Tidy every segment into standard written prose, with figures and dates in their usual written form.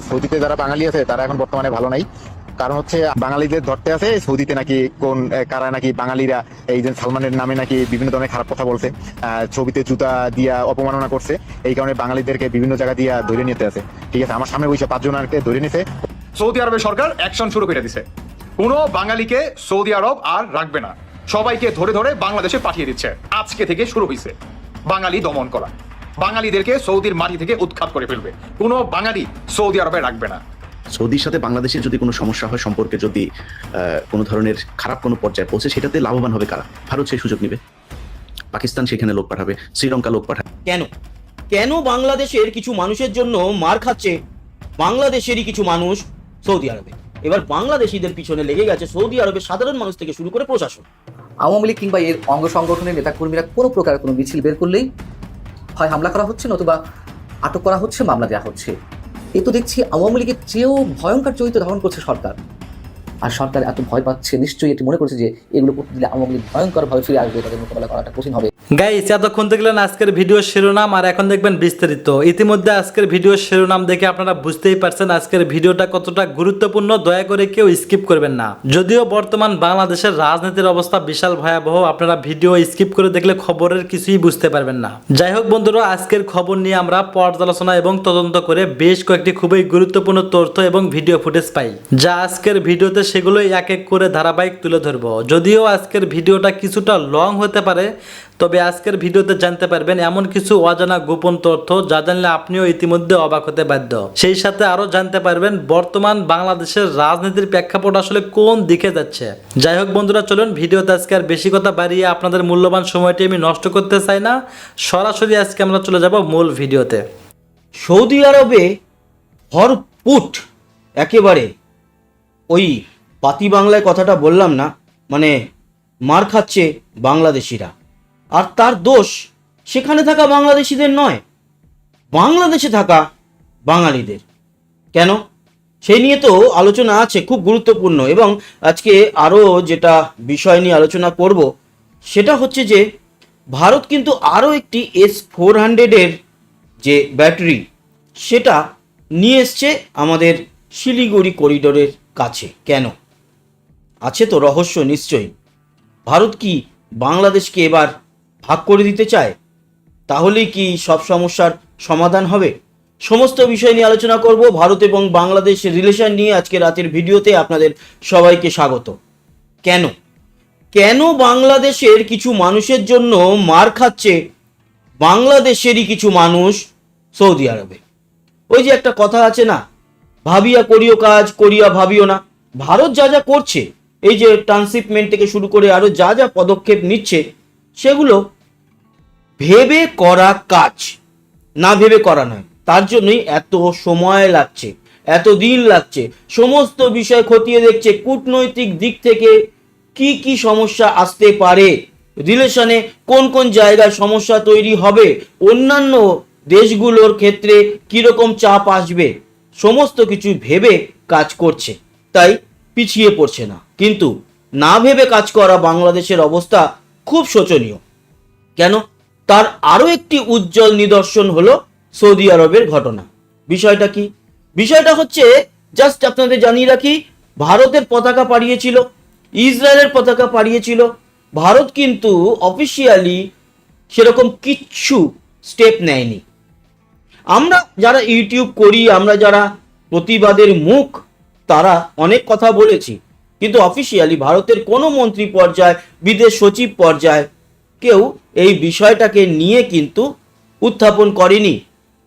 সৌদিতে যারা বাঙালি আছে তারা এখন বর্তমানে ভালো নাই, কারণ হচ্ছে বাঙালিদের ধরতে আছে সৌদিতে নাকি কোন কারা নাকি বাঙালিরা এই যে সালমানের নামে নাকি বিভিন্ন ধরনের খারাপ কথা বলছে, ছবিতে জুতা দিয়া অপমাননা করছে, এই কারণে বাঙালিদেরকে বিভিন্ন জায়গা দিয়া ধরে নিতে আছে। ঠিক আছে, আমার সামনে বসে 5 জনকে ধরে নিছে। সৌদি আরবের সরকার অ্যাকশন শুরু করে দিছে, কোনো বাঙালিকে সৌদি আরব আর রাখবে না, সবাইকে ধরে ধরে বাংলাদেশে পাঠিয়ে দিচ্ছে। আজকে থেকে শুরু হয়েছে বাঙালি দমন করা, বাঙালিদেরকে সৌদির মাটি থেকে উৎখাত করে ফেলবে, কোনো বাঙালি সৌদি আরবে রাখবে না। সৌদির সাথে বাংলাদেশের যদি কোনো সমস্যা হয়, সম্পর্কে যদি কোনো ধরনের খারাপ কোনো পর্যায়ে পৌঁছে, সেটাতে লাভবান হবে কারা? ভারত সেই সুযোগ নেবে, পাকিস্তান সেখানে লোক পাঠাবে, শ্রীলঙ্কা লোক পাঠাবে। কেন কেন বাংলাদেশের কিছু মানুষের জন্য মার খাচ্ছে বাংলাদেশেরই কিছু মানুষ সৌদি আরবে? এবার বাংলাদেশিদের পিছনে লেগে গেছে সৌদি আরবের সাধারণ মানুষ থেকে শুরু করে প্রশাসন। আওয়ামী লীগ কিংবা এর অঙ্গ সংগঠনের নেতাকর্মীরা কোনো প্রকার কোনো মিছিল বের করলেই হয় হামলা করা হচ্ছে, নতুবা আটক করা হচ্ছে, মামলা দেওয়া হচ্ছে। এই তো দেখছি আওয়ামী লীগের চেয়েও ভয়ঙ্কর চরিত্র ধারণ করছে সরকার। আর সরকার এত ভয় পাচ্ছে, নিশ্চয়ই এটি মনে করছে যে এগুলো করতে দিলে আওয়ামী লীগ ভয়ঙ্করভাবে ফিরে আসবে, তাদের মোকাবেলা করাটা কঠিন হবে। গাইস, এতক্ষণ দেখলেন আজকের ভিডিও শিরোনাম, আর এখন দেখবেন বিস্তারিত। ইতিমধ্যে আজকের ভিডিও শিরোনাম দেখে আপনারা বুঝতেই পারছেন আজকের ভিডিওটা কতটা গুরুত্বপূর্ণ। দয়া করে কেউ স্কিপ করবেন না। যদিও বর্তমান বাংলাদেশের রাজনীতির অবস্থা বিশাল ভয়াবহ, আপনারা ভিডিও স্কিপ করে দেখলে খবরের কিছুই বুঝতে পারবেন না। যাই হোক বন্ধুরা, আজকের খবর নিয়ে আমরা পর্যালোচনা এবং তদন্ত করে বেশ কয়েকটি খুবই গুরুত্বপূর্ণ তথ্য এবং ভিডিও ফুটেজ পাই, যা আজকের ভিডিওতে সেগুলো এক এক করে ধারাবাহিক তুলে ধরবো। যদিও আজকের ভিডিওটা কিছুটা লং হতে পারে, তবে আজকের ভিডিওতে জানতে পারবেন এমন কিছু অজানা গোপন তথ্য যা জানলে আপনিও ইতিমধ্যে অবাক হতে বাধ্য। সেই সাথে আরো জানতে পারবেন বর্তমান বাংলাদেশের রাজনীতির প্রেক্ষাপট আসলে কোন দিকে যাচ্ছে। যাই হোক বন্ধুরা, চলুন ভিডিওতে আজকে আর বেশি কথা বাড়িয়ে আপনাদের মূল্যবান সময়টি আমি নষ্ট করতে চাই না, সরাসরি আজকে আমরা চলে যাব মূল ভিডিওতে। সৌদি আরবে ভরপুট একেবারে ওই পাতি বাংলায় কথাটা বললাম না, মানে মার খাচ্ছে বাংলাদেশিরা, আর তার দোষ সেখানে থাকা বাংলাদেশিদের নয়, বাংলাদেশে থাকা বাঙালিদের। কেন, সেই নিয়ে তো আলোচনা আছে খুব গুরুত্বপূর্ণ। এবং আজকে আরও যেটা বিষয় নিয়ে আলোচনা করব সেটা হচ্ছে যে ভারত কিন্তু আরও একটি S-400 যে ব্যাটারি সেটা নিয়ে এসছে আমাদের শিলিগুড়ি করিডোরের কাছে। কেন, আছে তো রহস্য নিশ্চয়ই। ভারত কি বাংলাদেশকে এবার ভাগ করে দিতে চায়? তাহলেই কি সব সমস্যার সমাধান হবে? সমস্ত বিষয় নিয়ে আলোচনা করব। ভারত এবং বাংলাদেশের রিলেশন নিয়ে আজকে রাতের ভিডিওতে আপনাদের সবাইকে স্বাগত। কেন কেন বাংলাদেশের কিছু মানুষের জন্য মার খাচ্ছে বাংলাদেশেরই কিছু মানুষ সৌদি আরবে? ওই যে একটা কথা আছে না, ভাবিয়া করিও কাজ, করিয়া ভাবিও না। ভারত যা যা করছে, এই যে ট্রান্সশিপমেন্ট থেকে শুরু করে আরো যা যা পদক্ষেপ নিচ্ছে, সেগুলো ভেবে করা কাজ, না ভেবে করা নয়। তার জন্যই এত সময় লাগছে, এত দিন লাগছে, সমস্ত বিষয় খতিয়ে দেখছে, কূটনৈতিক দিক থেকে কি কি সমস্যা আসতে পারে, রিলেশনে কোন কোন জায়গায় সমস্যা তৈরি হবে, অন্যান্য দেশগুলোর ক্ষেত্রে কিরকম চাপ আসবে, সমস্ত কিছু ভেবে কাজ করছে, তাই পিছিয়ে পড়ছে না। কিন্তু না ভেবে কাজ করা বাংলাদেশের অবস্থা খুব শোচনীয়। কেন, তার আরও একটি উজ্জ্বল নিদর্শন হলো সৌদি আরবের ঘটনা। বিষয়টা কি? বিষয়টা হচ্ছে, জাস্ট আপনাদের জানিয়ে রাখি, ভারতের পতাকা পাড়িয়েছিল, ইসরায়েলের পতাকা পাড়িয়েছিল। ভারত কিন্তু অফিসিয়ালি সেরকম কিচ্ছু স্টেপ নেয়নি। আমরা যারা ইউটিউব করি, আমরা যারা প্রতিবাদের মুখ, তারা অনেক কথা বলেছি, কিন্তু অফিসিয়ালি ভারতের কোনো মন্ত্রী পর্যায়ে, বিদেশ সচিব পর্যায়ে কেউ এই বিষয়টাকে নিয়ে কিন্তু উত্থাপন করেনি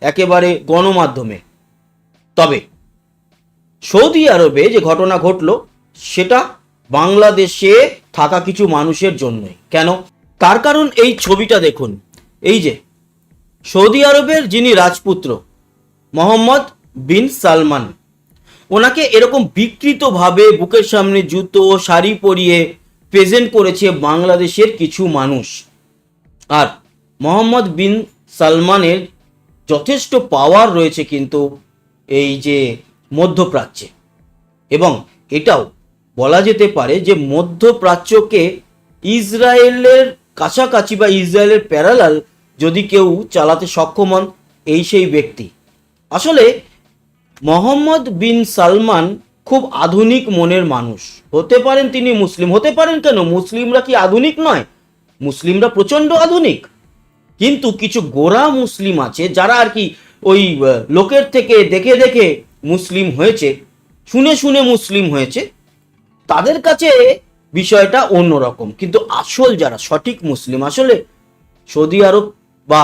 একেবারে গণমাধ্যমে। তবে সৌদি আরবে যে ঘটনা ঘটলো সেটা বাংলাদেশে থাকা কিছু মানুষের জন্যই। কেন, তার কারণ এই ছবিটা দেখুন। এই যে সৌদি আরবের যিনি রাজপুত্র মোহাম্মদ বিন সালমান, ওনাকে এরকম বিকৃতভাবে বুকের সামনে জুতো শাড়ি পরিয়ে প্রেজেন্ট করেছে বাংলাদেশের কিছু মানুষ। আর মোহাম্মদ বিন সালমানের যথেষ্ট পাওয়ার রয়েছে কিন্তু এই যে মধ্যপ্রাচ্যে, এবং এটাও বলা যেতে পারে যে মধ্যপ্রাচ্যকে ইসরায়েলের কাছাকাছি বা ইসরায়েলের প্যারালাল যদি কেউ চালাতে সক্ষম হন, এই সেই ব্যক্তি। আসলে মোহাম্মদ বিন সালমান খুব আধুনিক মনের মানুষ। হতে পারেন তিনি মুসলিম, হতে পারেন, কেন মুসলিমরা কি আধুনিক নয়? মুসলিমরা প্রচণ্ড আধুনিক। কিন্তু কিছু গোঁড়া মুসলিম আছে যারা আর কি ওই লোকের থেকে দেখে দেখে মুসলিম হয়েছে, শুনে শুনে মুসলিম হয়েছে, তাদের কাছে বিষয়টা অন্যরকম। কিন্তু আসল যারা সঠিক মুসলিম, আসলে সৌদি আরব বা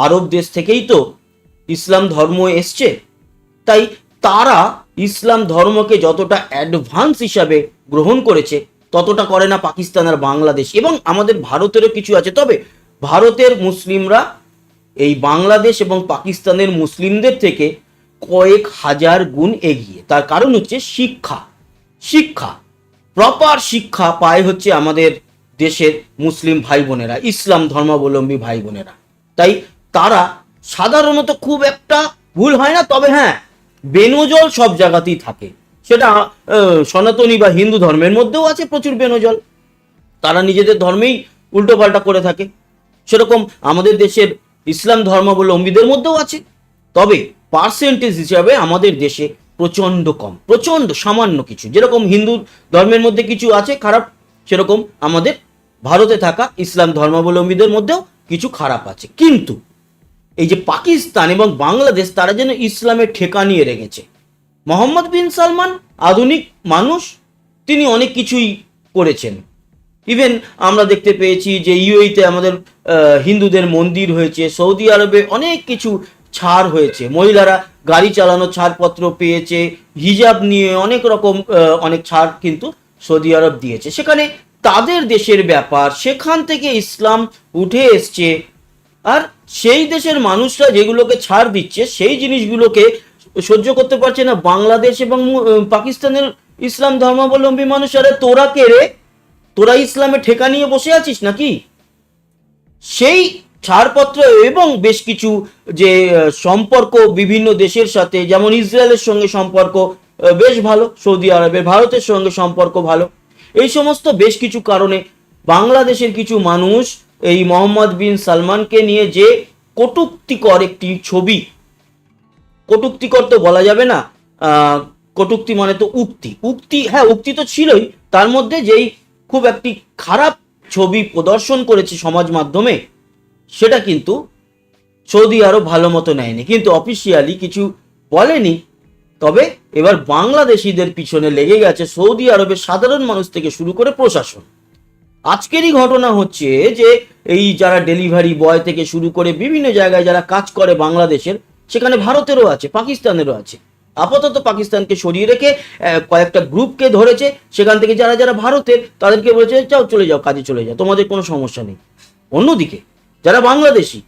আরব দেশ থেকেই তো ইসলাম ধর্ম এসছে, তাই তারা ইসলাম ধর্মকে যতটা অ্যাডভান্স হিসাবে গ্রহণ করেছে ততটা করে না পাকিস্তান আর বাংলাদেশ, এবং আমাদের ভারতেরও কিছু আছে। তবে ভারতের মুসলিমরা এই বাংলাদেশ এবং পাকিস্তানের মুসলিমদের থেকে কয়েক হাজার গুণ এগিয়ে। তার কারণ হচ্ছে শিক্ষা। শিক্ষা, প্রপার শিক্ষা পায় হচ্ছে আমাদের দেশের মুসলিম ভাই বোনেরা, ইসলাম ধর্মাবলম্বী ভাই বোনেরা। তাই তারা সাধারণত খুব একটা ভুল হয় না। তবে হ্যাঁ, বেনজল সব জায়গাতেই থাকে, সেটা সনাতনী বা হিন্দু ধর্মের মধ্যেও আছে প্রচুর বেনজল। তারা নিজেদের ধর্মেই উল্টোপাল্টা করে থাকে, সেরকম আমাদের দেশের ইসলাম ধর্মাবলম্বীদের মধ্যেও আছে। তবে পার্সেন্টেজ হিসাবে আমাদের দেশে প্রচণ্ড কম, প্রচণ্ড সামান্য কিছু। যেরকম হিন্দু ধর্মের মধ্যে কিছু আছে খারাপ, সেরকম আমাদের ভারতে থাকা ইসলাম ধর্মাবলম্বীদের মধ্যেও কিছু খারাপ আছে। কিন্তু এই যে পাকিস্তান এবং বাংলাদেশ, তারা যেন ইসলামের ঠেকা নিয়ে রেখেছে। মোহাম্মদ বিন সালমান আধুনিক মানুষ, তিনি অনেক কিছুই করেছেন। ইভেন আমরা দেখতে পেয়েছি যে ইউএইতে আমাদের হিন্দুদের মন্দির হয়েছে, সৌদি আরবে অনেক কিছু ছাড় হয়েছে, মহিলারা গাড়ি চালানোর ছাড়পত্র পেয়েছে, হিজাব নিয়ে অনেক রকম অনেক ছাড় কিন্তু সৌদি আরব দিয়েছে। সেখানে তাদের দেশের ব্যাপার, সেখান থেকে ইসলাম উঠে এসছে, আর সেই দেশের মানুষরা যেগুলোকে ছাড় দিচ্ছে সেই জিনিসগুলোকে সহ্য করতে পারছে না বাংলাদেশ এবং পাকিস্তানের ইসলাম ধর্মাবলম্বী মানুষ। আরে তোরা কে রে? তোরা ইসলামে ঠেকা নিয়ে বসে আছিস নাকি? সেই ছাড়পত্র এবং বেশ কিছু যে সম্পর্ক বিভিন্ন দেশের সাথে, যেমন ইসরায়েলের সঙ্গে সম্পর্ক বেশ ভালো, সৌদি আরবের ভারতের সঙ্গে সম্পর্ক ভালো, এই সমস্ত বেশ কিছু কারণে বাংলাদেশের কিছু মানুষ এই মোহাম্মদ বিন সালমানকে নিয়ে যে কটূক্তিকর একটি ছবি, কটূক্তিকর তো বলা যাবে না, কটূক্তি মানে তো উক্তি, উক্তি, হ্যাঁ উক্তি তো ছিলই, তার মধ্যে যেই খুব একটি খারাপ ছবি প্রদর্শন করেছে সমাজ মাধ্যমে, সেটা কিন্তু সৌদি আরব ভালো মতো নেয়নি, কিন্তু অফিসিয়ালি কিছু বলেনি। তবে এবার বাংলাদেশিদের পিছনে লেগে গেছে সৌদি আরবের সাধারণ মানুষ থেকে শুরু করে প্রশাসন। আজকেরই ঘটনা হচ্ছে যে এই যারা ডেলিভারি বয় থেকে শুরু করে বিভিন্ন জায়গায় যারা কাজ করে বাংলাদেশের, সেখানে ভারতেরও আছে, পাকিস্তানেরও আছে। আপাতত পাকিস্তানকে সরিয়ে রেখে কয়েকটা গ্রুপকে ধরেছে, সেখান থেকে যারা যারা ভারতের তাদেরকে বলেছে যাও চলে যাও, কাজে চলে যাও, তোমাদের কোনো সমস্যা নেই। অন্যদিকে যারা বাংলাদেশি,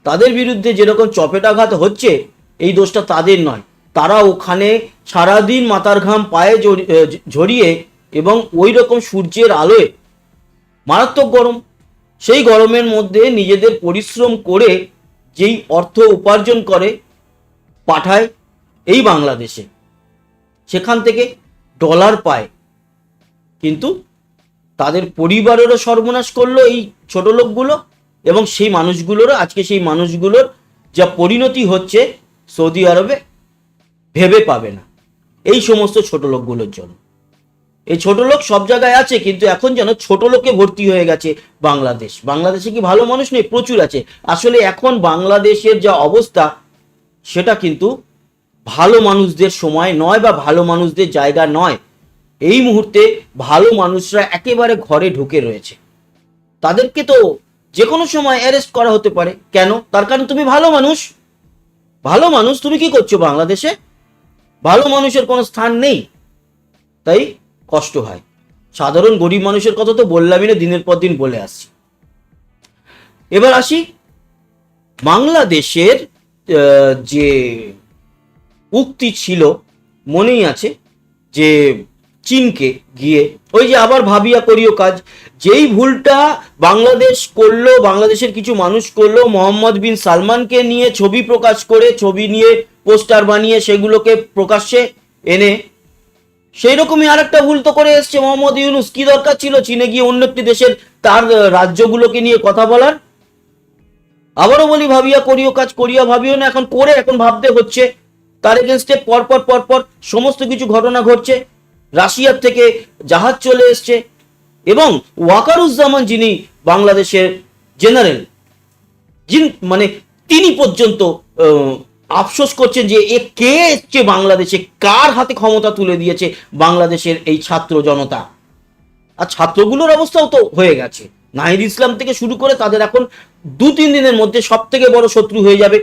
তাদের বিরুদ্ধে যেরকম চপেটাঘাত হচ্ছে, এই দোষটা তাদের নয়। তারা ওখানে সারাদিন মাথার ঘাম পায়ে ঝরিয়ে এবং ওই রকম সূর্যের আলোয়, মারাত্মক গরম, সেই গরমের মধ্যে নিজেদের পরিশ্রম করে যেই অর্থ উপার্জন করে পাঠায় এই বাংলাদেশে, সেখান থেকে ডলার পায়, কিন্তু তাদের পরিবারেরও সর্বনাশ করলো এই ছোট লোকগুলো, এবং সেই মানুষগুলোরও আজকে সেই মানুষগুলোর যা পরিণতি হচ্ছে সৌদি আরবে ভেবে পাবে না এই সমস্ত ছোট লোকগুলোর জন্য। এই ছোট লোক সব জায়গায় আছে, কিন্তু এখন যেন ছোট লোকে ভর্তি হয়ে গেছে বাংলাদেশ। বাংলাদেশে কি ভালো মানুষ নেই? প্রচুর আছে। আসলে এখন বাংলাদেশের যা অবস্থা, সেটা কিন্তু ভালো মানুষদের সময় নয় বা ভালো মানুষদের জায়গা নয়। এই মুহূর্তে ভালো মানুষরা একেবারে ঘরে ঢুকে রয়েছে, তাদেরকে তো যে কোনো সময় অ্যারেস্ট করা হতে পারে। কেন? তার কারণ তুমি ভালো মানুষ। ভালো মানুষ তুমি কি করছো বাংলাদেশে? ভালো মানুষের কোনো স্থান নেই, তাই কষ্ট হয়। সাধারণ গরিব মানুষের কথা তো বললামই না, দিনের পর দিন বলে আসছি। এবার আসি বাংলাদেশের যে উক্তি ছিল, মনেই আছে যে চীনকে গিয়ে ওই যে আবার ভাবিয়া করিও কাজ, যেই ভুলটা বাংলাদেশ করলো, বাংলাদেশের কিছু মানুষ করলো, মোহাম্মদ বিন সালমানকে নিয়ে ছবি প্রকাশ করে, ছবি নিয়ে পোস্টার বানিয়ে সেগুলোকে প্রকাশ্যে এনে সেই রকমই আরেকটা ভুল তো করে এসছে মোহাম্মদ ইউনূস। কি দরকার ছিল চীনে গিয়ে অন্য একটি দেশের তার রাজ্যগুলোকে নিয়ে কথা বলার? আবারও বলি, ভাবিয়া করিও কাজ, করিয়া ভাবিও না, এখন করে এখন ভাবতে হচ্ছে। তার এগেনস্টে পরপর সমস্ত কিছু ঘটনা ঘটছে। রাশিয়ার থেকে জাহাজ চলে এসছে এবং ওয়াকারুজ্জামান যিনি বাংলাদেশের জেনারেল, মানে তিনি পর্যন্ত আফসোস করছেন যে এ কে এসছে বাংলাদেশে, কার হাতে ক্ষমতা তুলে দিয়েছে বাংলাদেশের এই ছাত্র জনতা। আর ছাত্রগুলোর অবস্থাও তো হয়ে গেছে। নাহিদ ইসলাম থেকে শুরু করে তাদের এখন 2-3 দিনের মধ্যে সব থেকে বড় শত্রু হয়ে যাবে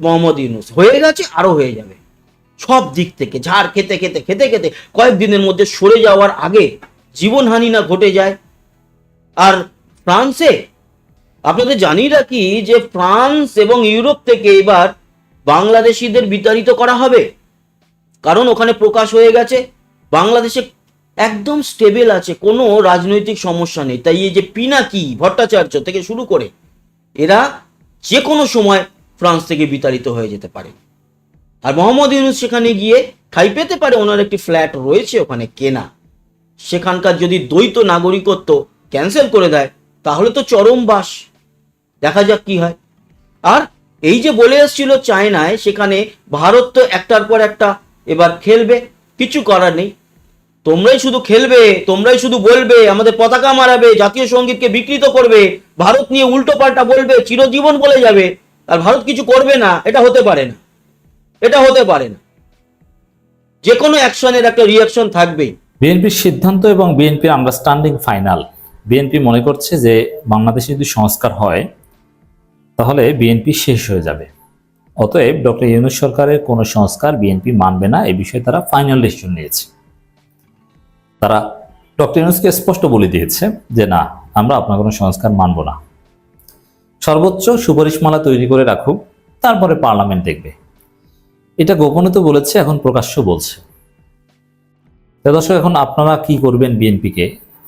মোহাম্মদ ইউনূস। হয়ে গেছে, আরো হয়ে যাবে। সব দিক থেকে ঝাড় খেতে খেতে খেতে খেতে কয়েকদিনের মধ্যে সরে যাওয়ার আগে জীবনহানি না ঘটে যায়। আর ফ্রান্সে আপনাদের জানি রাখি যে ফ্রান্স এবং ইউরোপ থেকে এবার বাংলাদেশিদের বিতাড়িত করা হবে, কারণ ওখানে প্রকাশ হয়ে গেছে বাংলাদেশে একদম স্টেবল আছে, কোনো রাজনৈতিক সমস্যা নেই। তাই এই যে পিনাকি ভট্টাচার্য থেকে শুরু করে এরা যে কোনো সময় ফ্রান্স থেকে বিতাড়িত হয়ে যেতে পারে। আর মোহাম্মদ ইউনূস সেখানে গিয়ে ঠাঁই পেতে পারে, ওনার একটি ফ্ল্যাট রয়েছে ওখানে কেনা। সেখানকার যদি দ্বৈত নাগরিকত্ব ক্যান্সেল করে দেয় তাহলে তো চরম বাস। দেখা যাক কি হয়। আর এই যে বলে এসেছিল চায়নায়, সেখানে ভারত তো একটার পর একটা এবার খেলবে, কিছু করার নেই। তোমরাই শুধু খেলবে, তোমরাই শুধু বলবে, আমাদের পতাকা মারাবে, জাতীয় সঙ্গীতকে বিকৃত করবে, ভারত নিয়ে উল্টো পাল্টা বলবে, চিরজীবন বলে যাবে, আর ভারত কিছু করবে না। এটা হতে পারে না, এটা হতে পারে না। যে কোনো অ্যাকশনের একটা রিয়াকশন থাকবেই। বিএনপির সিদ্ধান্ত এবং বিএনপির আন্ডারস্ট্যান্ডিং ফাইনাল। বিএনপি মনে করছে যে বাংলাদেশে যদি সংস্কার হয় তাহলে বিএনপি শেষ হয়ে যাবে। অতএব ডক্টর ইউনূস সরকারের কোনো সংস্কার বিএনপি মানবে না, এই বিষয়ে তারা ফাইনাল ডিসিশন নিয়েছে। তারা ডক্টর ইউনূসকে স্পষ্ট বলে দিয়েছে যে না, আমরা আপনার কোনো সংস্কার মানব না। সর্বোচ্চ সুপারিশমালা তৈরি করে রাখুক, তারপরে পার্লামেন্ট দেখবে। এটা গোপনে তো বলেছে, এখন প্রকাশ্য বলছে। দর্শক, এখন আপনারা কি করবেন? বিএনপিকে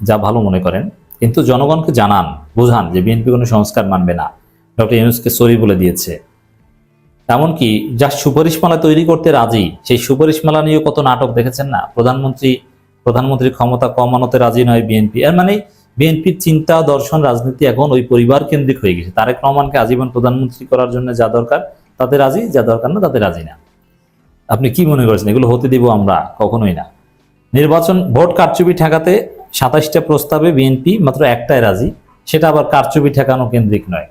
যা ভালো মনে করেন, কিন্তু জনগণকে জানান, বোঝান যে বিএনপি কোনো সংস্কার মানবে না। ডক্টর ইউনূসকে সরি বলে দিয়েছে। এমনকি যা সুপারিশমালা তৈরি করতে রাজি, সেই সুপারিশমালা নিয়ে কত নাটক দেখেছেন না? প্রধানমন্ত্রী ক্ষমতা কমানোতে রাজি নয় বিএনপি। এর মানে বিএনপির চিন্তা, দর্শন, রাজনীতি এখন ওই পরিবার কেন্দ্রিক হয়ে গেছে। তারেক রহমানকে আজীবন প্রধানমন্ত্রী করার জন্য যা দরকার তাতে রাজি, যা দরকার না তাতে রাজি না। আপনি কি মনে করছেন এগুলো হতে দিব আমরা? কখনোই না। নির্বাচন ভোট কারচুপি ঠেকাতে 27টা প্রস্তাবে বিএনপি মাত্র একটাই রাজি, সেটা আবার কারচুপি ঠেকানো কেন্দ্রিক নয়।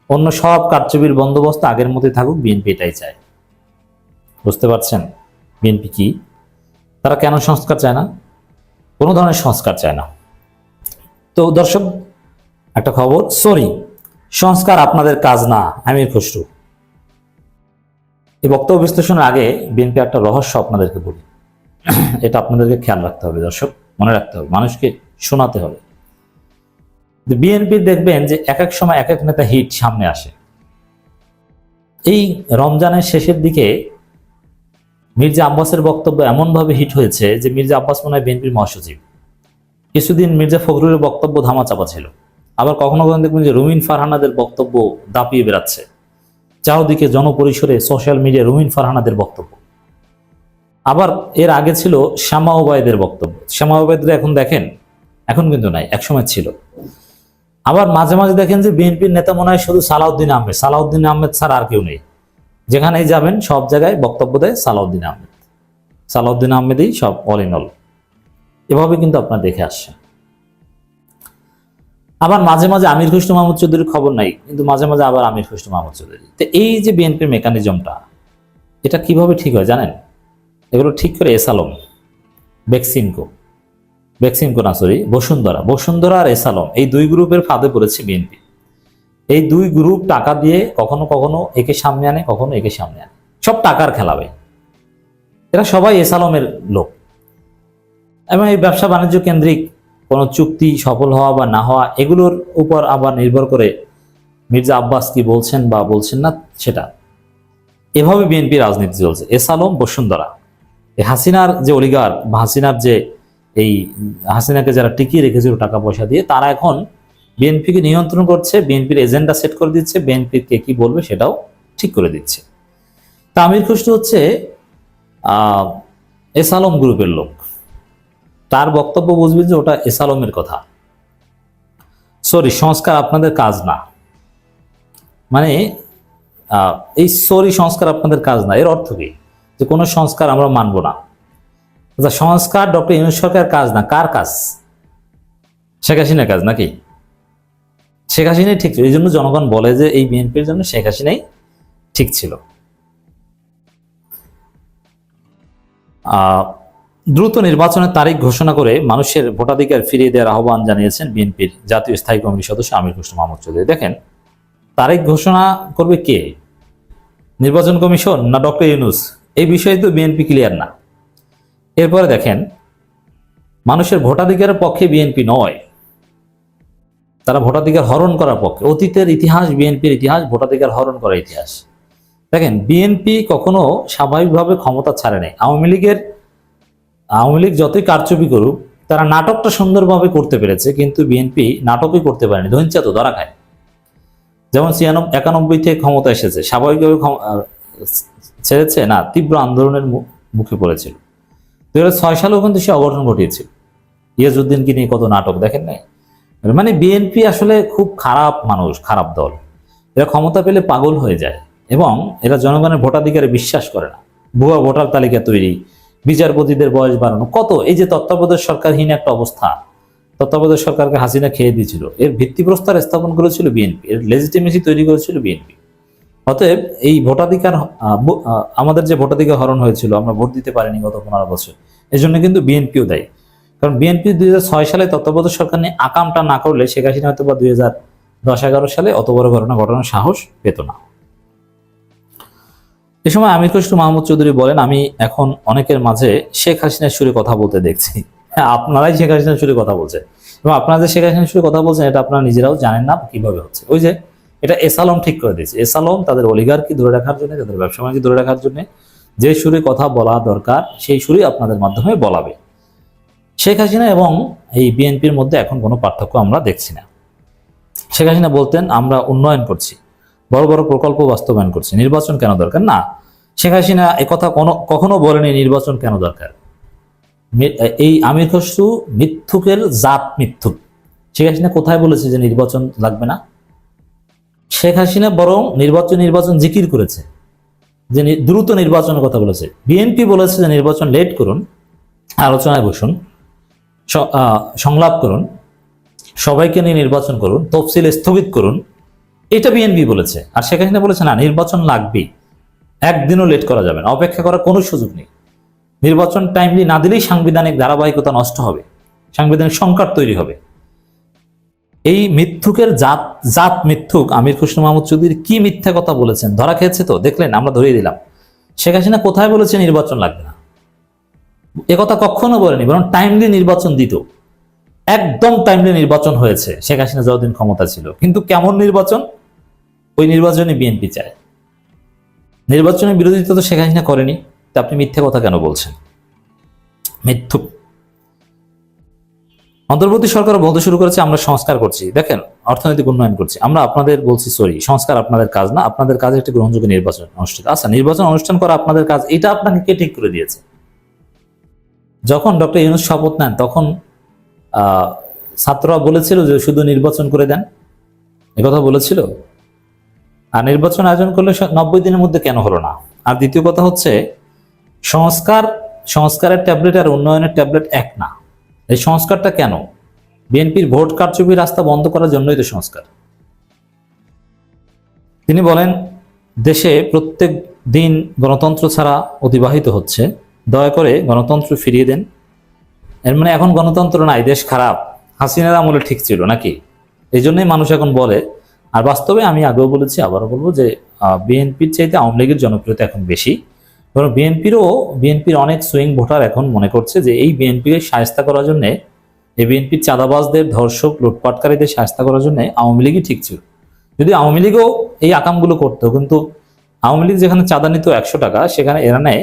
অন্য সব কারচুপির বন্দোবস্ত আগের মতোই থাকুক, বিএনপি এটাই চায়। বুঝতে পারছেন বিএনপি কি? তারা কেন সংস্কার চায় না? কোনো ধরনের সংস্কার চায় না। তো দর্শক, একটা খবর, সরি, সংস্কার আপনাদের কাজ না। আমির খসরু এই বক্তব্য বিশ্লেষণের আগে বিএনপি একটা রহস্য আপনাদেরকে বলি। এটা আপনাদেরকে খেয়াল রাখতে হবে দর্শক, মনে রাখতে হবে, মানুষকে শোনাতে হবে। বিএনপি দেখবেন যে এক এক সময় এক এক নেতা হিট সামনে আসে। এই রমজানের শেষের দিকে মির্জা আব্বাসের বক্তব্য এমনভাবে হিট হয়েছে যে মির্জা আব্বাস মনে হয় বিএনপির মহাসচিব। কিছুদিন মির্জা ফখরুলের বক্তব্য ধামাচাপা ছিল। আবার কখনো কখনো দেখবেন যে রুমিন ফারহানাদের বক্তব্য দাপিয়ে বেড়াচ্ছে। চারদিকে জনপরিসরে সোশ্যাল মিডিয়া রুমিন ফারহানাদের বক্তব্য। আবার এর আগে ছিল শ্যামা ওবায়দের বক্তব্য। শ্যামা ওবায়দের এখন দেখেন, এখন কিন্তু নাই, একসময় ছিল। আবার মাঝে মাঝে দেখেন যে বিএনপির নেতা মনে হয় শুধু সালাউদ্দিন আহমেদ, সালাউদ্দিন আহমেদ ছাড়া আর কেউ নেই। যেখানেই যাবেন সব জায়গায় বক্তব্য দেয় সালাউদ্দিন আহমেদ, সালাউদ্দিন আহমেদই সব, অল ইন অল। এভাবে কিন্তু আপনারা দেখে আসছেন। আবার মাঝে মাঝে আমির খসরু মাহমুদ চৌধুরীর খবর নাই, কিন্তু মাঝে মাঝে আবার আমির খসরু মাহমুদ চৌধুরী। তো এই যে বিএনপির মেকানিজমটা, এটা কিভাবে ঠিক হয় জানেন? এগুলো ঠিক করে এস আলম, বসুন্ধরা আর এস আলম, এই দুই গ্রুপের ফাঁদে পড়েছে বিএনপি। এই দুই গ্রুপ টাকা দিয়ে কখনো কখনো একে সামনে আনে, কখনো একে সামনে আনে, সব টাকার খেলাবে। এরা সবাই এস আলমের লোক। এবং এই ব্যবসা বাণিজ্য কেন্দ্রিক কোনো চুক্তি সফল হওয়া বা না হওয়া, এগুলোর উপর আবার নির্ভর করে মির্জা আব্বাস কি বলছেন বা বলছেন না সেটা। এভাবে বিএনপি রাজনীতি চলছে। এস আলম, বসুন্ধরা, হাসিনার যে অলিগার বা হাসিনার যে এই হাসিনাকে যারা টিকিয়ে রেখেছিল টাকা পয়সা দিয়ে, তারা এখন বিএনপিকে নিয়ন্ত্রণ করছে, বিএনপির এজেন্ডা সেট করে দিচ্ছে, বিএনপির কে কি বলবে সেটাও ঠিক করে দিচ্ছে। তা আমির খসরু হচ্ছে এস আলম গ্রুপের লোক। তার বক্তব্য বুঝবেন যে ওটা এস আলমের কথা। সরি, সংস্কার আপনাদের কাজ না, মানে এই সরি সংস্কার আপনাদের কাজ না, এর অর্থ কি? যে কোনো সংস্কার আমরা মানব না। আচ্ছা, সংস্কার ডক্টর ইউনূস সরকারের কাজ না, কার কাজ? শেখ হাসিনার কাজ নাকি? শেখ হাসিনাই ঠিক ছিল, এই জন্য জনগণ বলে যে এই বিএনপির জন্য শেখ হাসিনাই ঠিক ছিল। দ্রুত নির্বাচনের তারিখ ঘোষণা করে মানুষের ভোটাধিকার ফিরিয়ে দেওয়ার আহ্বান জানিয়েছেন বিএনপির জাতীয় স্থায়ী কমিটির সদস্য আমির খসরু মাহমুদ চৌধুরী। দেখেন, তারিখ ঘোষণা করবে কে? নির্বাচন কমিশন না ডক্টর ইউনূস? এই বিষয়ে তো বিএনপি ক্লিয়ার না। এরপরে দেখেন, মানুষের ভোটাধিকারের পক্ষে বিএনপি নয়, তারা ভোটাধিকার হরণ করার পক্ষে। অতীতের ইতিহাস, বিএনপির ইতিহাস ভোটাধিকার হরণ করার ইতিহাস। দেখেন, বিএনপি কখনো স্বাভাবিকভাবে ক্ষমতা ছাড়ে নাই। আওয়ামী লীগ যতই কারচুপি করুক, তারা নাটকটা সুন্দরভাবে করতে পেরেছে, কিন্তু বিএনপি নাটকই করতে পারেনি, ধৈর্য তো ধরা খায়। যেমন 91 থেকে ক্ষমতা এসেছে, স্বাভাবিকভাবে ছেড়েছে না, তীব্র আন্দোলনের মুখে পড়েছিল। 2006 সালেও কিন্তু সে অঘটন ঘটিয়েছিল, ইয়াজউদ্দিনকে নিয়ে কত নাটক, দেখেন নাই? মানে বিএনপি আসলে খুব খারাপ মানুষ, খারাপ দল। এরা ক্ষমতা পেলে পাগল হয়ে যায় এবং এরা জনগণের ভোটাধিকারে বিশ্বাস করে না। ভুয়া ভোটার তালিকা তৈরি, বিচারপতিদের বয়স বাড়ানো, কত। এই যে তত্ত্বাবধায়ক সরকারহীন একটা অবস্থা, তত্ত্বাবধায়ক সরকারকে হাসিনা খেয়ে দিয়েছিল, এর ভিত্তিপ্রস্তর স্থাপন করেছিল বিএনপি, এর লেজিটিমেসি তৈরি করেছিল বিএনপি। অতএব এই ভোটাধিকার, আমাদের যে ভোটাধিকার হরণ হয়েছিল, আমরা ভোট দিতে পারিনি গত 15 বছর, এই জন্য কিন্তু বিএনপিও দায়ী। কারণ বিএনপি 2006 সালে তত্ত্বাবধায়ক সরকার নিয়ে আকামটা না করলে শেখ হাসিনা হয়তো বা 2010-11 সালে অত বড় ঘটনা ঘটানোর সাহস পেত না। এ সময় আমির খসরু মাহমুদ চৌধুরী বলেন, আমি এখন অনেকের মাঝে শেখ হাসিনার সুরে কথা বলতে দেখছি। হ্যাঁ, আপনারাই শেখ হাসিনার সুরে কথা বলছেন, এবং আপনারা যে শেখ হাসিনার সুরে কথা বলছেন এটা আপনারা নিজেরাও জানেন না কিভাবে হচ্ছে। ওই যে এটা এস আলম ঠিক করে দিয়েছে। এস আলম তাদের অলিগারকে ধরে রাখার জন্য, তাদের ব্যবসা বাণিজ্য ধরে রাখার জন্য যে সুরে কথা বলা দরকার সেই সুরে আপনাদের মাধ্যমে বলাবে। শেখ হাসিনা এবং এই বিএনপির মধ্যে এখন কোনো পার্থক্য আমরা দেখছি না। শেখ হাসিনা বলতেন, আমরা উন্নয়ন করছি, বড় বড় প্রকল্প বাস্তবায়ন করছি, নির্বাচন কেন দরকার? না, শেখ হাসিনা একথা কখনো বলেনি নির্বাচন কেন দরকার। এই আমির খসরু মিথ্যুকের জাত মিথ্যুক। শেখ হাসিনা কোথায় বলেছে যে নির্বাচন লাগবে না? শেখ হাসিনা বরং নির্বাচন জিকির করেছে, যে দ্রুত নির্বাচনের কথা বলেছে। বিএনপি বলেছে যে নির্বাচন লেট করুন, আলোচনায় বসুন, সংলাপ করুন, সবাইকে নিয়ে নির্বাচন করুন, তফসিল স্থগিত করুন, এটা বিএনপি বলেছে। আর শেখ হাসিনা বলেছে না, নির্বাচন লাগবেই, একদিনও লেট করা যাবে না, অপেক্ষা করার কোনো সুযোগ নেই। নির্বাচন টাইমলি না দিলেই সাংবিধানিক ধারাবাহিকতা নষ্ট হবে, সাংবিধানিক সংকট তৈরি হবে। এই মিথ্যুকের জাত মিথ্যুক আমির খসরু মাহমুদ চৌধুরী কি মিথ্যা কথা বলেছেন, ধরা খেয়েছে তো, দেখলেন, আমরা ধরিয়ে দিলাম। শেখ হাসিনা কোথায় বলেছে নির্বাচন লাগবে না? একথা কখনো বলেনি, বরং টাইমলি নির্বাচন দিত। একদম টাইমলি নির্বাচন হয়েছে শেখ হাসিনা যতদিন ক্ষমতা ছিল। কিন্তু কেমন নির্বাচন? ওই নির্বাচনে বিএনপি চায়। নির্বাচনের বিরোধিতা তো শেখ হাসিনা করেনি, তা আপনি মিথ্যা কথা কেন বলছেন? মিথ্যুক। অন্তর্বর্তী সরকার বলতে শুরু করেছে আমরা সংস্কার করছি, দেখেন অর্থনৈতিক উন্নয়ন করছি। আমরা আপনাদের বলছি সরি, সংস্কার আপনাদের কাজ না, আপনাদের কাজ একটি গ্রহণযোগ্য নির্বাচন অনুষ্ঠিত। আচ্ছা, নির্বাচন অনুষ্ঠান করা আপনাদের কাজ, এটা আপনাকে কে ঠিক করে দিয়েছে? যখন ডক্টর ইউনূস শপথ নেন তখন ছাত্ররা বলেছিল যে শুধু নির্বাচন করে দেন, একথা বলেছিল। আর নির্বাচন আয়োজন করলে 90 দিনের মধ্যে কেন হলো না? আর দ্বিতীয় কথা হচ্ছে, সংস্কারের ট্যাবলেট আর উন্নয়নের ট্যাবলেট এক না। এই সংস্কারটা কেন? বিএনপির ভোট কারচুপি রাস্তা বন্ধ করার জন্যই তো সংস্কার। তিনি বলেন, দেশে প্রত্যেক দিন গণতন্ত্র ছাড়া অতিবাহিত হচ্ছে, দয়া করে গণতন্ত্র ফিরিয়ে দেন। এর মানে এখন গণতন্ত্র নাই, দেশ খারাপ, হাসিনার আমলে ঠিক ছিল নাকি? এই জন্যই মানুষ এখন বলে। আর বাস্তবে আমি আগেও বলেছি, আবারও বলবো যে বিএনপির চাইতে আওয়ামী লীগের জনপ্রিয়তা এখন বেশি। কারণ বিএনপির অনেক সুইং ভোটার এখন মনে করছে যে এই বিএনপিকে শায়েস্তা করার জন্য, এই বিএনপির চাঁদাবাজদের, ধর্ষক, লুটপাটকারীদের শায়েস্তা করার জন্য আওয়ামী লীগই ঠিক ছিল। যদি আওয়ামী লীগও এই আকামগুলো করতো, কিন্তু আওয়ামী লীগ যেখানে চাঁদা নিত 100 টাকা, সেখানে এরা নেয়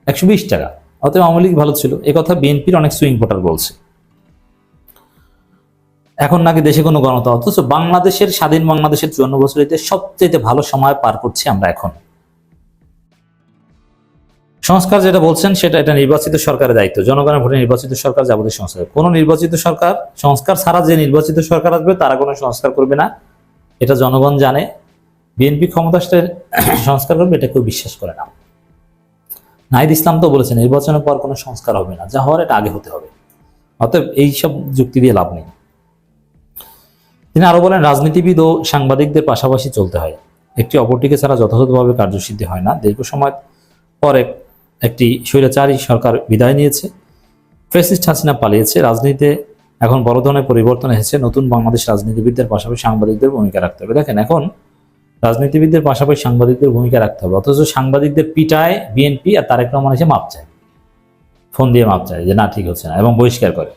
120 টাকা। অতএব আওয়ামী লীগ ভালো ছিল, একথা বিএনপির অনেক সুইং ভোটার বলছে। এখন নাকি দেশে কোনো গণতন্ত্র, অথচ বাংলাদেশের, স্বাধীন বাংলাদেশের 54 বছর সবচেয়ে ভালো সময় পার করছি আমরা এখন। সংস্কার যেটা বলছেন সেটা এটা নির্বাচিত সরকারের দায়িত্ব, জনগণের ভোটে নির্বাচিত সরকার যাবতীয় সংস্কার। কোনো নির্বাচিত সরকার সংস্কার ছাড়া যে নির্বাচিত সরকার আসবে তারা কোনো সংস্কার করবে না, এটা জনগণ জানে। বিএনপি ক্ষমতা আসলে সংস্কার করবে এটা কেউ বিশ্বাস করে না। নাহিদ ইসলাম তো বলেছেন নির্বাচনের পর কোনো সংস্কার হবে না, যা হওয়ার এটা আগে হতে হবে। অতএব এইসব যুক্তি দিয়ে লাভ নেই। তিনি আরো বলেন রাজনীতিবিদ ও সাংবাদিকদের পাশাপাশি চলতে হয়, একটি অপরটিকে ছাড়া যথাযথভাবে কার্যসিদ্ধি হয় না। দীর্ঘ সময় পরে একটি স্বৈরাচারী সরকার বিদায় নিয়েছে, ফ্যাসিস্ট হাসিনা পালিয়েছে, রাজনীতিতে এখন বড় ধরনের পরিবর্তন এসেছে। নতুন বাংলাদেশ রাজনীতিবিদদের পাশাপাশি সাংবাদিকদের ভূমিকা রাখতে হবে। দেখেন এখন রাজনীতিবিদদের পাশাপাশি সাংবাদিকদের ভূমিকা রাখতে হবে, অথচ সাংবাদিকদের পিটায় বিএনপি আর তারেক রহমান এসে মাপ চায়, ফোন দিয়ে মাপ চায় যে না ঠিক হচ্ছে না এবং বহিষ্কার করে।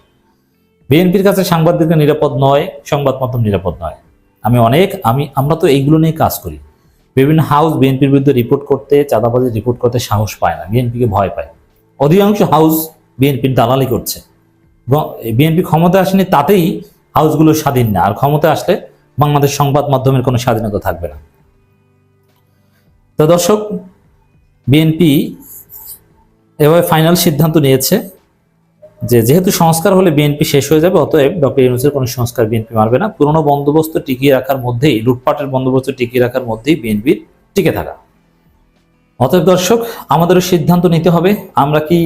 বিএনপির কাছে সাংবাদিকরা নিরাপদ নয়, সংবাদ মাধ্যম নিরাপদ নয়। আমরা তো এইগুলো নিয়ে কাজ করি। বিভিন্ন হাউস বিএনপির বিরুদ্ধে রিপোর্ট করতে, চাঁদাবাজি রিপোর্ট করতে সাহস পায় না, বিএনপিকে ভয় পায়। অধিকাংশ হাউস বিএনপির দালালি করছে। বিএনপি ক্ষমতা আসেনি তাতেই হাউসগুলো স্বাধীন না, আর ক্ষমতা আসলে বাংলাদেশ সংবাদ মাধ্যমের কোনো স্বাধীনতা থাকবে না। তো দর্শক, বিএনপি এভাবে ফাইনাল সিদ্ধান্ত নিয়েছে যে যেহেতু সংস্কার হলে বিএনপি শেষ হয়ে যাবে, অতএব ডক্টর ইউনূসের কোনো সংস্কার বিএনপি মারবে না। পুরনো বন্দোবস্ত টিকিয়ে রাখার মধ্যেই, লুটপাটের বন্দোবস্ত টিকিয়ে রাখার মধ্যেই বিএনপির টিকে থাকা। অতএব দর্শক, আমাদেরও সিদ্ধান্ত নিতে হবে, আমরা কি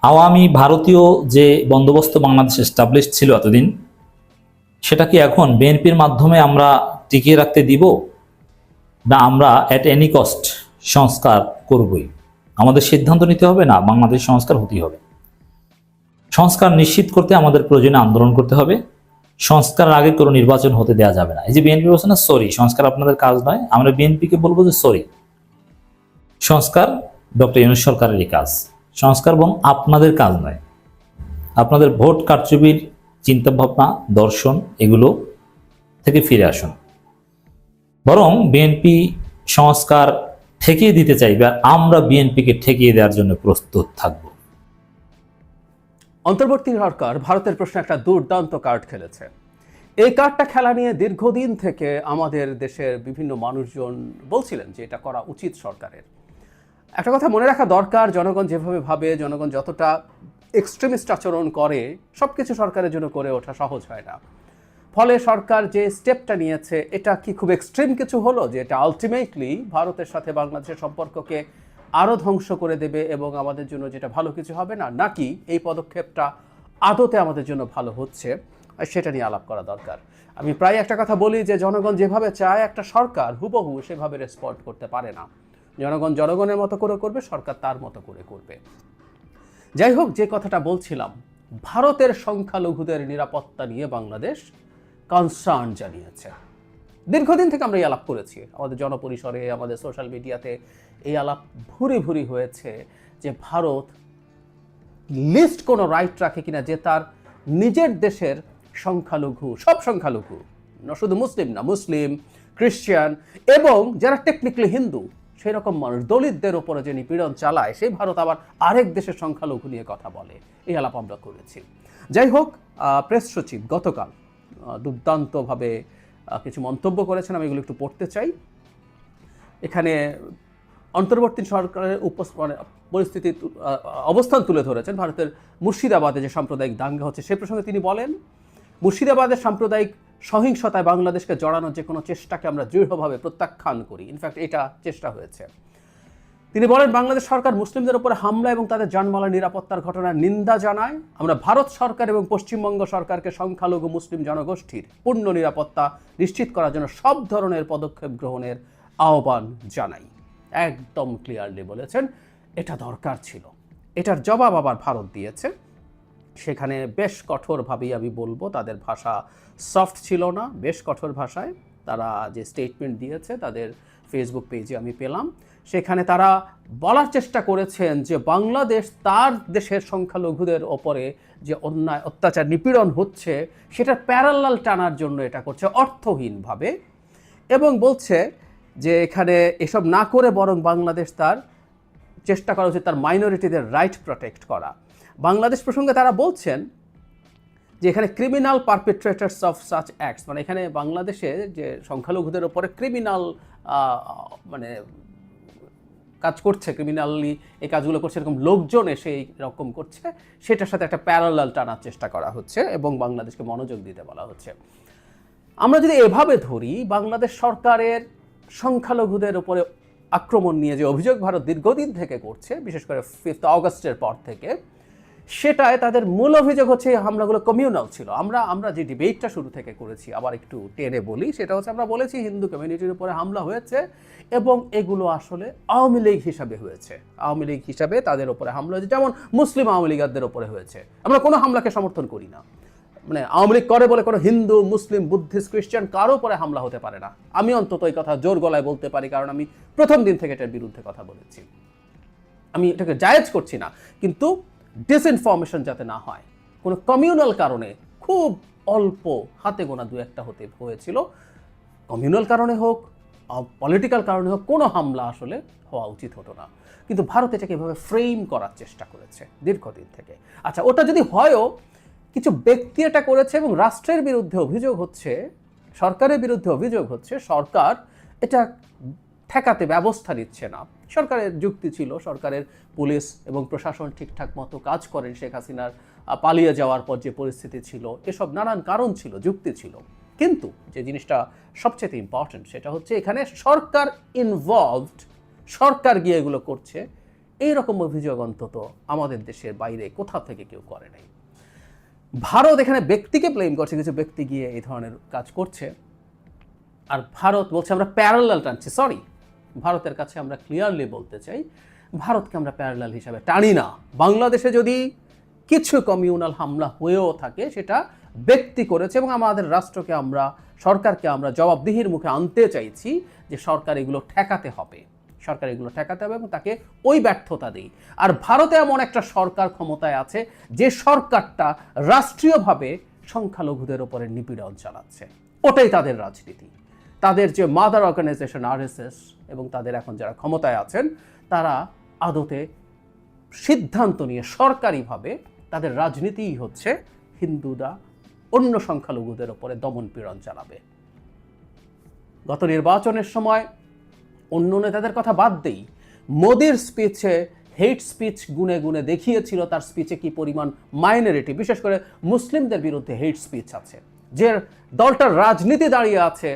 আওয়ামী ভারতীয় যে বন্দোবস্ত বাংলাদেশে এস্টাবলিশ ছিল এতদিন, সেটা কি এখন বিএনপির মাধ্যমে আমরা টিকিয়ে রাখতে দিব, না আমরা অ্যাট এনি কস্ট সংস্কার করবই? আমাদের সিদ্ধান্ত নিতে হবে, না বাংলাদেশ সংস্কার হতেই হবে। সংস্কার নিশ্চিত করতে আমাদের প্রয়োজনে আন্দোলন করতে হবে। সংস্কারের আগে কোনো নির্বাচন হতে দেওয়া যাবে না। এই যে বিএনপি বলছে না সরি, সংস্কার আপনাদের কাজ নয়, আমরা বিএনপিকে বলবো যে সরি, সংস্কার ডক্টর ইউনূস সরকারেরই কাজ, সংস্কার এবং আপনাদের কাজ নয়। আপনাদের ভোট কারচুপির চিন্তাভাবনা, দর্শন এগুলো থেকে ফিরে আসুন। বরং বিএনপি সংস্কার ঠেকিয়ে দিতে চাইবে, আর আমরা বিএনপিকে ঠেকিয়ে দেওয়ার জন্য প্রস্তুত থাকব। অন্তর্বর্তী সরকার ভারতের প্রশ্নে একটা দুর্দান্ত কার্ড খেলেছে। এই কার্ডটা খেলা নিয়ে দীর্ঘদিন থেকে আমাদের দেশের বিভিন্ন মানুষজন বলছিলেন যে এটা করা উচিত সরকারের। একটা কথা মনে রাখা দরকার, জনগণ যেভাবে ভাবে, জনগণ যতটা এক্সট্রিমিস্ট আচরণ করে, সব কিছু সরকারের জন্য করে ওঠা সহজ হয় না। ফলে সরকার যে স্টেপটা নিয়েছে, এটা কি খুব এক্সট্রিম কিছু হলো যে এটা আলটিমেটলি ভারতের সাথে বাংলাদেশের সম্পর্ককে আরও ধ্বংস করে দেবে এবং আমাদের জন্য যেটা ভালো কিছু হবে না, নাকি এই পদক্ষেপটা আদতে আমাদের জন্য ভালো হচ্ছে, সেটা নিয়ে আলাপ করা দরকার। আমি প্রায় একটা কথা বলি যে জনগণ যেভাবে চায় একটা সরকার হুবহু সেভাবে রেসপন্ড করতে পারে না। জনগণ জনগণের মতো করে করবে, সরকার তার মতো করে করবে। যাই হোক, যে কথাটা বলছিলাম, ভারতের সংখ্যালঘুদের নিরাপত্তা নিয়ে বাংলাদেশ কনসার্ন জানিয়েছে। দীর্ঘদিন থেকে আমরা এই আলাপ করেছি, আমাদের জনপরিসরে, আমাদের সোশ্যাল মিডিয়াতে এই আলাপ ভুরি ভুরি হয়েছে যে ভারত লিস্ট কোনো রাইট রাখে কিনা যে তার নিজের দেশের সংখ্যালঘু, সব সংখ্যালঘু, শুধু মুসলিম না, মুসলিম, খ্রিস্টান এবং যারা টেকনিক্যালি হিন্দু, সেই রকম মানুষ, দলিতদের ওপরে যে নিপীড়ন চালায়, সেই ভারত আবার আরেক দেশের সংখ্যালঘু নিয়ে কথা বলে। এই আলাপ আমরা করেছি। যাই হোক, প্রেস সচিব গতকাল দুর্দান্তভাবে কিছু মন্তব্য করেছেন, আমি এগুলো একটু পড়তে চাই। এখানে অন্তর্বর্তী সরকারের পরিস্থিতি অবস্থান তুলে ধরেছেন। ভারতের মুর্শিদাবাদে যে সাম্প্রদায়িক দাঙ্গা হচ্ছে সে প্রসঙ্গে তিনি বলেন, মুর্শিদাবাদের সাম্প্রদায়িক সহিংসতায় বাংলাদেশকে জড়ানোর যে কোনো চেষ্টাকে আমরা দৃঢ়ভাবে প্রত্যাখ্যান করি। ইনফ্যাক্ট এটা চেষ্টা হয়েছে। তিনি বলেন, বাংলাদেশ সরকার মুসলিমদের উপরে হামলা এবং তাদের জানমালের নিরাপত্তার ঘটনার নিন্দা জানায়। আমরা ভারত সরকার এবং পশ্চিমবঙ্গ সরকারকে সংখ্যালঘু মুসলিম জনগোষ্ঠীর পূর্ণ নিরাপত্তা নিশ্চিত করার জন্য সব ধরনের পদক্ষেপ গ্রহণের আহ্বান জানাই। একদম ক্লিয়ারলি বলেছেন এটা দরকার ছিল। এটার জবাব আবার ভারত দিয়েছে। সেখানে বেশ কঠোরভাবেই আমি বলবো, তাদের ভাষা সফট ছিল না, বেশ কঠোর ভাষায় তারা যে স্টেটমেন্ট দিয়েছে তাদের ফেসবুক পেজে আমি পেলাম। সেখানে তারা বলার চেষ্টা করেছেন যে বাংলাদেশ তার দেশের সংখ্যালঘুদের ওপরে যে অন্যায়, অত্যাচার, নিপীড়ন হচ্ছে সেটার প্যারালাল টানার জন্য এটা করছে অর্থহীনভাবে, এবং বলছে যে এখানে এসব না করে বরং বাংলাদেশ তার চেষ্টা করা উচিত তার মাইনরিটিদের রাইট প্রোটেক্ট করা। বাংলাদেশ প্রসঙ্গে তারা বলছেন যে এখানে ক্রিমিনাল পারপেট্রেটার্স অফ সাচ অ্যাক্টস, মানে এখানে বাংলাদেশে যে সংখ্যালঘুদের ওপরে ক্রিমিনাল কাজ করছে, ক্রিমিনালি এই কাজগুলো করছে, এরকম লোকজন এসে এই রকম করছে, সেটার সাথে একটা প্যারালাল টানার চেষ্টা করা হচ্ছে এবং বাংলাদেশকে মনোযোগ দিতে বলা হচ্ছে। আমরা যদি এভাবে ধরি, বাংলাদেশ সরকারের সংখ্যালঘুদের উপরে আক্রমণ নিয়ে যে অভিযোগ ভারত দীর্ঘদিন থেকে করছে, বিশেষ করে 5 অগস্টের পর থেকে, সেটায় তাদের মূল অভিযোগ হচ্ছে এই হামলাগুলো কমিউনাল ছিল। আমরা যে ডিবেটটা শুরু থেকে করেছি, আবার একটু টেনে বলি, সেটা হচ্ছে আমরা বলেছি হিন্দু কমিউনিটির উপরে হামলা হয়েছে এবং এগুলো আসলে আওয়ামী লীগ হিসাবে হয়েছে, আওয়ামী লীগ হিসাবে তাদের উপরে হামলা হয়েছে, যেমন মুসলিম আওয়ামী লীগারদের উপরে হয়েছে। আমরা কোনো হামলাকে সমর্থন করি না, মানে আওয়ামী লীগ করে বলে কোনো হিন্দু, মুসলিম, বুদ্ধিস্ট, খ্রিস্টান কারো উপরে হামলা হতে পারে না। আমি অন্তত এই কথা জোর গলায় বলতে পারি, কারণ আমি প্রথম দিন থেকে এটার বিরুদ্ধে কথা বলেছি। আমি এটাকে জায়েজ করছি না, কিন্তু ডিসইনফরমেশন যাতে না হয়। কোনো কমিউনাল কারণে খুব অল্প হাতে গোনা 2-1টা হতে হয়েছিল, কমিউনাল কারণে হোক, পলিটিক্যাল কারণে হোক, কোনো হামলা আসলে হওয়া উচিত হতো না। কিন্তু ভারত এটাকে এভাবে ফ্রেম করার চেষ্টা করেছে দীর্ঘদিন থেকে। আচ্ছা, ওটা যদি হয়ও, কিছু ব্যক্তি এটা করেছে এবং রাষ্ট্রের বিরুদ্ধে অভিযোগ হচ্ছে, সরকারের বিরুদ্ধে অভিযোগ হচ্ছে সরকার এটা ঠেকাতে ব্যবস্থা নিচ্ছে না। সরকারের যুক্তি ছিল সরকারের পুলিশ এবং প্রশাসন ঠিকঠাক মতো কাজ করেন, শেখ হাসিনার পালিয়ে যাওয়ার পর যে পরিস্থিতি ছিল, এসব নানান কারণ ছিল, যুক্তি ছিল। কিন্তু যে জিনিসটা সবচেয়ে ইম্পর্টেন্ট সেটা হচ্ছে এখানে সরকার ইনভলভড, সরকার গিয়ে এগুলো করছে, এইরকম অভিযোগ অন্তত আমাদের দেশের বাইরে কোথা থেকে কেউ করে নাই। ভারত এখানে ব্যক্তিকে ব্লেম করছে, কিছু ব্যক্তি গিয়ে এই ধরনের কাজ করছে, আর ভারত বলছে আমরা প্যারালাল টানছি। সরি, ভারতের কাছে আমরা ক্লিয়ারলি বলতে চাই, ভারতকে আমরা প্যারালাল হিসাবে টানি না। বাংলাদেশে যদি কিছু কমিউনাল হামলা হয়েও থাকে সেটা ব্যক্তি করেছে এবং আমাদের রাষ্ট্রকে আমরা, সরকারকে আমরা জবাবদিহির মুখে আনতে চাইছি যে সরকার এগুলো ঠেকাতে হবে, সরকার এগুলো ঠেকাতে হবে এবং তাকে ওই ব্যর্থতা দেই। আর ভারতে এমন একটা সরকার ক্ষমতায় আছে যে সরকারটা রাষ্ট্রীয়ভাবে সংখ্যালঘুদের উপরে নিপীড়ন চালাচ্ছে, ওটাই তাদের রাজনীতি। তাদের যে মাদার অর্গানাইজেশন আরএসএস এবং তাদের এখন যারা ক্ষমতায় আছেন, তারা আদতে সিদ্ধান্ত নিয়ে সরকারিভাবে তাদের রাজনীতিই হচ্ছে হিন্দুরা অন্য সংখ্যালঘুদের উপরে দমন পীড়ন চালাবে। গত নির্বাচনের সময় অন্য নেতাদের কথা বাদ দেই, মোদির স্পিচে হেট স্পিচ গুনে গুনে দেখিয়েছিল তার স্পিচে কি পরিমাণ মাইনরিটি, বিশেষ করে মুসলিমদের বিরুদ্ধে হেট স্পিচ আছে। যে দলটার রাজনীতি দাঁড়িয়ে আছে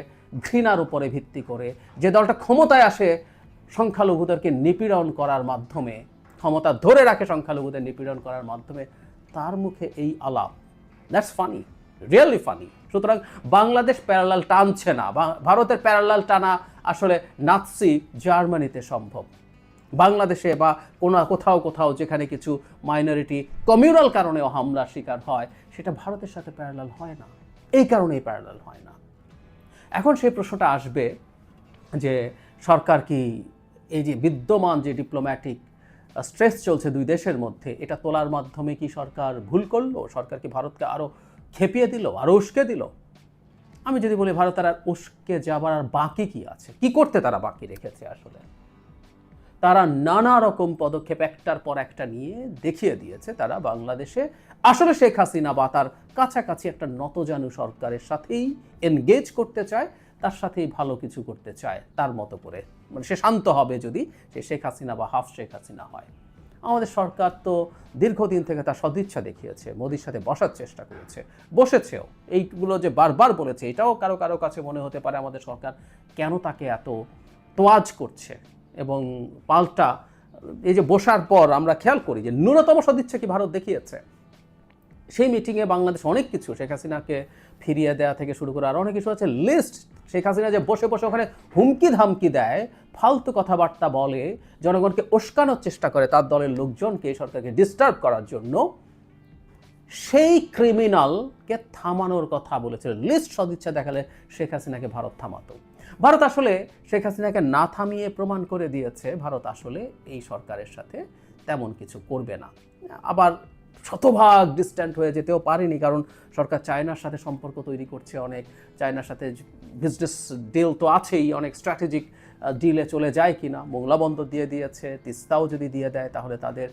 ঘৃণার উপরে ভিত্তি করে, যে দলটা ক্ষমতায় আসে সংখ্যালঘুদেরকে নিপীড়ন করার মাধ্যমে, ক্ষমতা ধরে রাখে সংখ্যালঘুদের নিপীড়ন করার মাধ্যমে, তার মুখে এই আলাপ, দ্যাটস ফানি, রিয়েলি ফানি। সুতরাং বাংলাদেশ প্যারালাল টানছে না, ভারতের প্যারালাল টানা আসলে নাৎসি জার্মানিতে সম্ভব। বাংলাদেশে বা কোথাও কোথাও যেখানে কিছু মাইনরিটি কমিউনাল কারণেও হামলার শিকার হয়, সেটা ভারতের সাথে প্যারালাল হয় না, এই কারণেই প্যারালাল হয় না। এখন সেই প্রশ্নটা আসবে যে সরকার কি এই যে বিদ্যমান যে ডিপ্লোম্যাটিক স্ট্রেস চলছে দুই দেশের মধ্যে, এটা তোলার মাধ্যমে কি সরকার ভুল করলো? সরকার কি ভারতকে আরও খেপিয়ে দিল, আরও উস্কে দিল? আমি যদি বলি ভারত আর উস্কে যাবার আর বাকি কি আছে, কি করতে তারা বাকি রেখেছে? আসলে তারা নানা রকম পদক্ষেপ একটার পর একটা নিয়ে দেখিয়ে দিয়েছে তারা বাংলাদেশে আসলে শেখ হাসিনা বা তার কাছাকাছি একটা নতজানু সরকারের সাথেই এনগেজ করতে চায়, তার সাথেই ভালো কিছু করতে চায় তার মতো করে, মানে সে শান্ত হবে যদি সে শেখ হাসিনা বা হাফ শেখ হাসিনা হয়। আমাদের সরকার তো দীর্ঘদিন থেকে তার সদিচ্ছা দেখিয়েছে, মোদির সাথে বসার চেষ্টা করেছে, বসেছেও। এইগুলো যে বারবার বলেছে, এটাও কারো কারো কাছে মনে হতে পারে আমাদের সরকার কেন তাকে এত তোয়াজ করছে। এবং পাল্টা এই যে বসার পর আমরা খেয়াল করি যে ন্যূনতম সদিচ্ছা কি ভারত দেখিয়েছে? সেই মিটিংয়ে বাংলাদেশ অনেক কিছু, শেখ হাসিনাকে ফিরিয়ে দেওয়া থেকে শুরু করে আর অনেক কিছু আছে লিস্ট। শেখ হাসিনা যে বসে বসে ওখানে হুমকি ধামকি দেয়, ফালতু কথাবার্তা বলে, জনগণকে উস্কানোর চেষ্টা করে তার দলের লোকজনকে, সরকারকে ডিস্টার্ব করার জন্য, সেই ক্রিমিনালকে থামানোর কথা বলেছিল। লিস্ট সদিচ্ছা দেখালে শেখ হাসিনাকে ভারত থামাতো। ভারত আসলে শেখ হাসিনাকে না থামিয়ে প্রমাণ করে দিয়েছে ভারত আসলে এই সরকারের সাথে তেমন কিছু করবে না। আবার শতভাগ ডিস্ট্যান্ট হয়ে যেতেও পারেনি, কারণ সরকার চায়নার সাথে সম্পর্ক তৈরি করছে অনেক, চায়নার সাথে বিজনেস ডিল তো আছেই, অনেক স্ট্র্যাটেজিক ডিলে চলে যায় কিনা। মোংলা বন্দর দিয়ে দিয়েছে, তিস্তাও যদি দিয়ে দেয় তাহলে তাদের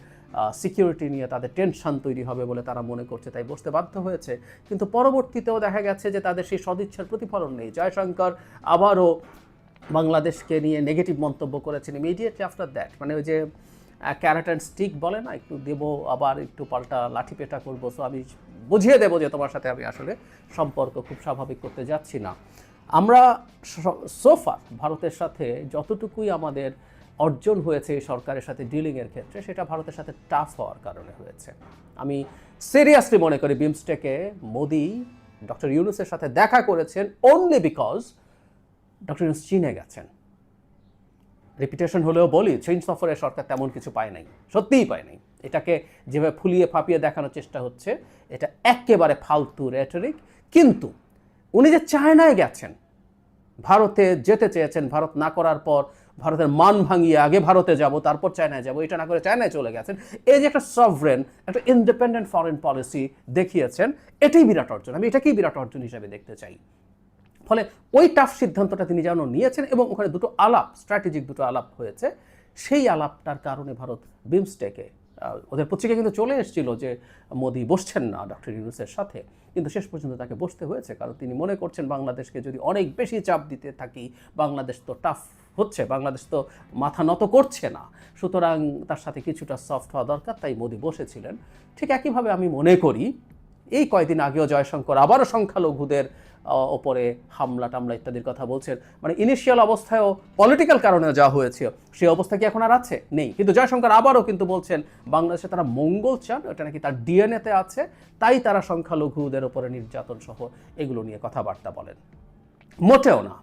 সিকিউরিটি নিয়ে তাদের টেনশন তৈরি হবে বলে তারা মনে করছে, তাই বসতে বাধ্য হয়েছে। কিন্তু পরবর্তীতেও দেখা গেছে যে তাদের সেই সদিচ্ছার প্রতিফলন নেই। জয়শঙ্কর আবারও বাংলাদেশকে নিয়ে নেগেটিভ মন্তব্য করেছেন ইমিডিয়েটলি আফটার দ্যাট, মানে ওই যে ক্যারেট অ্যান্ড স্টিক বলে না, একটু দেবো আবার একটু পাল্টা লাঠি পেটা করবো, সো আমি বুঝিয়ে দেবো যে তোমার সাথে আমি আসলে সম্পর্ক খুব স্বাভাবিক করতে যাচ্ছি না। আমরা সোফার ভারতের সাথে যতটুকুই আমাদের অর্জন হয়েছে এই সরকারের সাথে ডিলিংয়ের ক্ষেত্রে, সেটা ভারতের সাথে টাফ হওয়ার কারণে হয়েছে। আমি সিরিয়াসলি মনে করি বিমস্টেকে মোদি ডক্টর ইউনূসের সাথে দেখা করেছেন অনলি বিকজ ডক্টর ইউনূস চীনে গেছেন। রেপুটেশন হলেও বলি, চীন সফরে সরকার তেমন কিছু পায় নাই, সত্যিই পায় নাই। এটাকে যেভাবে ফুলিয়ে ফাঁপিয়ে দেখানোর চেষ্টা হচ্ছে, এটা একেবারে ফালতু রেটরিক। কিন্তু উনি যে চায়নায় গেছেন, ভারতে যেতে চেয়েছেন, ভারত না করার পর ভারতের মান ভাঙিয়ে আগে ভারতে যাব তারপর চায়নায় যাব, এটা না করে চায়নায় চলে গেছেন, এই যে একটা সভরেন, একটা ইন্ডিপেন্ডেন্ট ফরেন পলিসি দেখিয়েছেন, এটাই বিরাট অর্জন। আমি এটাকেই বিরাট অর্জন হিসেবে দেখতে চাই। ফলে ওই টাফ সিদ্ধান্তটা তিনি যেন নিয়েছেন এবং ওখানে দুটো আলাপ, স্ট্র্যাটেজিক দুটো আলাপ হয়েছে, সেই আলাপটার কারণে ভারত বিমস্টেকে, ওদের পত্রিকা কিন্তু চলে এসেছিল যে মোদি বসছেন না ডক্টর ইউনূসের সাথে, কিন্তু শেষ পর্যন্ত তাকে বসতে হয়েছে, কারণ তিনি মনে করছেন বাংলাদেশকে যদি অনেক বেশি চাপ দিতে থাকি, বাংলাদেশ তো টাফ হচ্ছে, বাংলাদেশ তো মাথা নত করছে না, সুতরাং তার সাথে কিছুটা সফট হওয়া দরকার, তাই মোদি বসেছিলেন। ঠিক একইভাবে আমি মনে করি এই কয়েকদিন আগেও জয়শঙ্কর আবারও সংখ্যালঘুদের ওপরে হামলা টামলা ইত্যাদির কথা বলছেন, মানে ইনিশিয়াল অবস্থায়ও পলিটিক্যাল কারণে যা হয়েছে সেই অবস্থা কি এখন আর আছে? নেই। কিন্তু জয়শঙ্কর আবারও কিন্তু বলছেন বাংলাদেশে তারা মঙ্গল চান, ওটা নাকি তার ডিএনএতে আছে, তাই তারা সংখ্যালঘুদের ওপরে নির্যাতন সহ এগুলো নিয়ে কথাবার্তা বলেন। মোটেও না।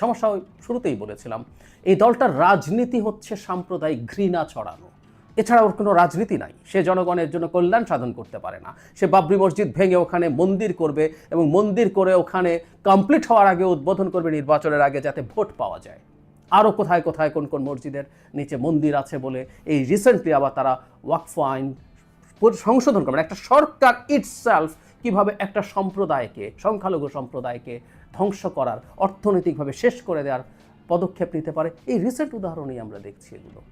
সমস্যা শুরুতেই বলেছিলাম, এই দলটার রাজনীতি হচ্ছে সাম্প্রদায়িক ঘৃণা ছড়ানো, এছাড়া ওর কোনো রাজনীতি নাই। সে জনগণের জন্য কল্যাণ সাধন করতে পারে না। সে বাবরি মসজিদ ভেঙে ওখানে মন্দির করবে এবং মন্দির করে ওখানে কমপ্লিট হওয়ার আগে উদ্বোধন করবে নির্বাচনের আগে, যাতে ভোট পাওয়া যায়। আরও কোথায় কোথায় কোন কোন মসজিদের নিচে মন্দির আছে বলে এই রিসেন্টলি আবার তারা ওয়াকফ আইন সংশোধন করবেন। একটা সরকার ইটসেলফ কীভাবে একটা সম্প্রদায়কে, সংখ্যালঘু সম্প্রদায়কে ধ্বংস করার, অর্থনৈতিকভাবে শেষ করে দেওয়ার পদক্ষেপ নিতে পারে, এই রিসেন্ট উদাহরণই আমরা দেখছি। এগুলো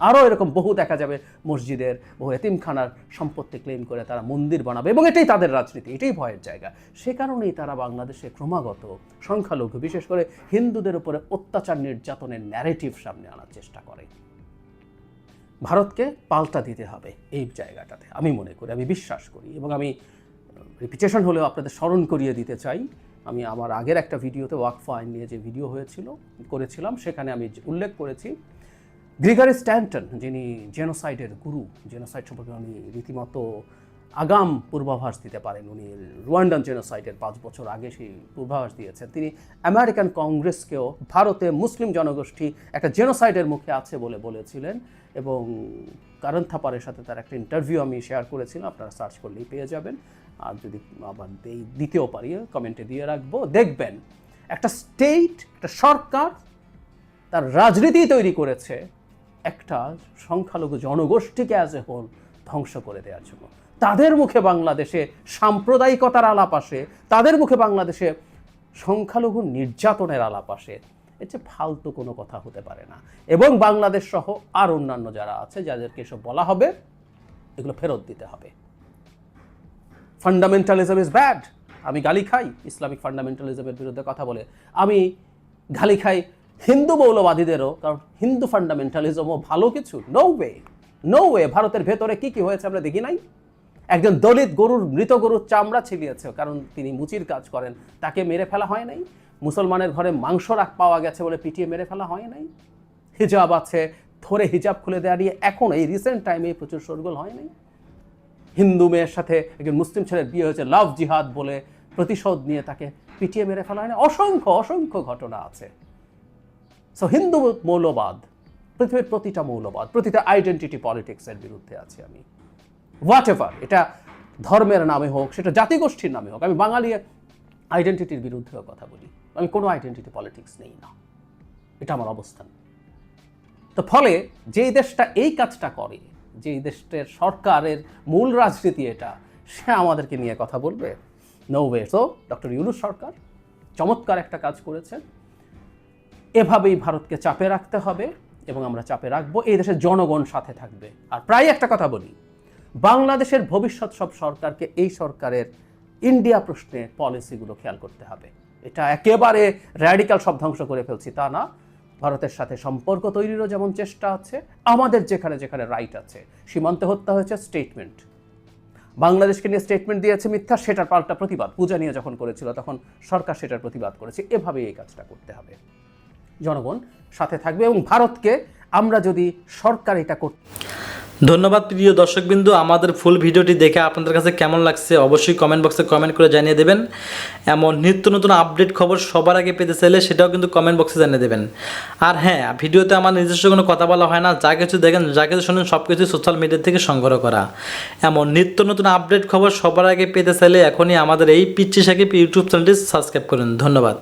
আরও এরকম বহু দেখা যাবে, মসজিদের, বহু এতিমখানার সম্পত্তি ক্লেম করে তারা মন্দির বানাবে, এবং এটাই তাদের রাজনীতি, এটাই ভয়ের জায়গা। সে কারণেই তারা বাংলাদেশে ক্রমাগত সংখ্যালঘু, বিশেষ করে হিন্দুদের উপরে অত্যাচার নির্যাতনের ন্যারেটিভ সামনে আনার চেষ্টা করে। ভারতকে পাল্টা দিতে হবে এই জায়গাটাতে, আমি মনে করি, আমি বিশ্বাস করি, এবং আমি রিপিটেশন হলেও আপনাদের স্মরণ করিয়ে দিতে চাই। আমি আমার আগের একটা ভিডিওতে ওয়াকফ আইন নিয়ে যে ভিডিও করেছিলাম, সেখানে আমি উল্লেখ করেছি গ্রিগরি স্ট্যান্টন, যিনি জেনোসাইডের গুরু, জেনোসাইড সম্পর্কে উনি রীতিমতো আগাম পূর্বাভাস দিতে পারেন। উনি রুয়ান্ডান জেনোসাইডের 5 বছর আগে সেই পূর্বাভাস দিয়েছেন। তিনি আমেরিকান কংগ্রেসকেও ভারতে মুসলিম জনগোষ্ঠী একটা জেনোসাইডের মুখে আছে বলে বলেছিলেন, এবং কারণ থাপারের সাথে তার একটা ইন্টারভিউ আমি শেয়ার করেছিলাম, আপনারা সার্চ করলেই পেয়ে যাবেন। আর যদি আবার দিতেও পারি, কমেন্টে দিয়ে রাখবো, দেখবেন একটা স্টেট, একটা সরকার তার রাজনীতি তৈরি করেছে একটা সংখ্যালঘু জনগোষ্ঠীকে অ্যাজ এ হোল ধ্বংস করে দেওয়ার জন্য। তাদের মুখে বাংলাদেশে সাম্প্রদায়িকতার আলাপ আসে, তাদের মুখে বাংলাদেশে সংখ্যালঘু নির্যাতনের আলাপ আসে, এর চেয়ে ফালতু কোনো কথা হতে পারে না। এবং বাংলাদেশ সহ আর অন্যান্য যারা আছে, যাদেরকে এসব বলা হবে, এগুলো ফেরত দিতে হবে। Fundamentalism is bad. আমি গালি খাই ইসলামিক ফান্ডামেন্টালিজমের বিরুদ্ধে কথা বলে, আমি গালি খাই হিন্দু মৌলবাদীদেরও, কারণ হিন্দু ফান্ডামেন্টালিজমও ভালো কিছু? No way, no way. ভারতের ভেতরে কি কি হয়েছে আমরা দেখি নাই? একজন দলিত মৃত গরুর চামড়া ছিলিয়েছে, কারণ তিনি মুচির কাজ করেন, তাকে মেরে ফেলা হয় নাই। মুসলমানের ঘরে মাংস পাওয়া গেছে বলে পিটিয়ে মেরে ফেলা হয় নাই। হিজাব আছে, ধরে হিজাব খুলে দেওয়া নিয়ে এখন এই রিসেন্ট টাইমে প্রচুর শোরগোল হয় নাই। হিন্দু মেয়ের সাথে একজন মুসলিম ছেলের বিয়ে হয়েছে, লাভ জিহাদ বলে প্রতিশোধ নিয়ে তাকে পিটিয়ে মেরে ফেলা হয় না। অসংখ্য অসংখ্য ঘটনা আছে। সো হিন্দু মৌলবাদ, পৃথিবীর প্রতিটা মৌলবাদ, প্রতিটা আইডেন্টিটি পলিটিক্সের বিরুদ্ধে আছি আমি। হোয়াট এভার, এটা ধর্মের নামে হোক, সেটা জাতিগোষ্ঠীর নামে হোক, আমি বাঙালি আইডেন্টিটির বিরুদ্ধেও কথা বলি। আমি কোনো আইডেন্টিটি পলিটিক্স নেই না, এটা আমার অবস্থান। তো ফলে যেই দেশটা এই কাজটা করে, যেই দেশের সরকারের মূল রাজনীতি এটা, সে আমাদেরকে নিয়ে কথা বলবে? No way. So doctor Yunus সরকার চমৎকার একটা কাজ করেছেন। এভাবেই ভারতকে চাপে রাখতে হবে, এবং আমরা চাপে রাখবো। এই দেশের জনগণ সাথে থাকবে। আর প্রায় একটা কথা বলি, বাংলাদেশের ভবিষ্যৎ সব সরকারকে এই সরকারের ইন্ডিয়া প্রশ্নে পলিসিগুলো খেয়াল করতে হবে। এটা একেবারে র্যাডিক্যাল সব ধ্বংস করে ফেলছি তা না, ভারতের সাথে সম্পর্ক তৈরিরও যেমন চেষ্টা আছে, আমাদের যেখানে যেখানে রাইট আছে। সীমান্তে হত্যা হয়েছে, স্টেটমেন্ট, বাংলাদেশকে নিয়ে স্টেটমেন্ট দিয়েছে মিথ্যা, সেটার পাল্টা প্রতিবাদ। পূজা নিয়ে যখন করেছিল তখন সরকার সেটার প্রতিবাদ করেছে। এভাবেই এই কাজটা করতে হবে। জনগণ সাথে থাকবে এবং ভারতকে আমরা যদি সরকার এটা করতে। ধন্যবাদ প্রিয় দর্শকবিন্দু, আমাদের ফুল ভিডিওটি দেখে আপনাদের কাছে কেমন লাগছে অবশ্যই কমেন্ট বক্সে কমেন্ট করে জানিয়ে দেবেন। এমন নিত্য নতুন আপডেট খবর সবার আগে পেতে চাইলে সেটাও কিন্তু কমেন্ট বক্সে জানিয়ে দেবেন। আর হ্যাঁ, ভিডিওতে আমার নিজস্ব কোনো কথা বলা হয় না, যা কিছু দেখেন যা কিছু শোনেন সব কিছু সোশ্যাল মিডিয়া থেকে সংগ্রহ করা। এমন নিত্য নতুন আপডেট খবর সবার আগে পেতে চাইলে এখনই আমাদের এই পিচ্চি সাকিব ইউটিউব চ্যানেলটি সাবস্ক্রাইব করুন। ধন্যবাদ।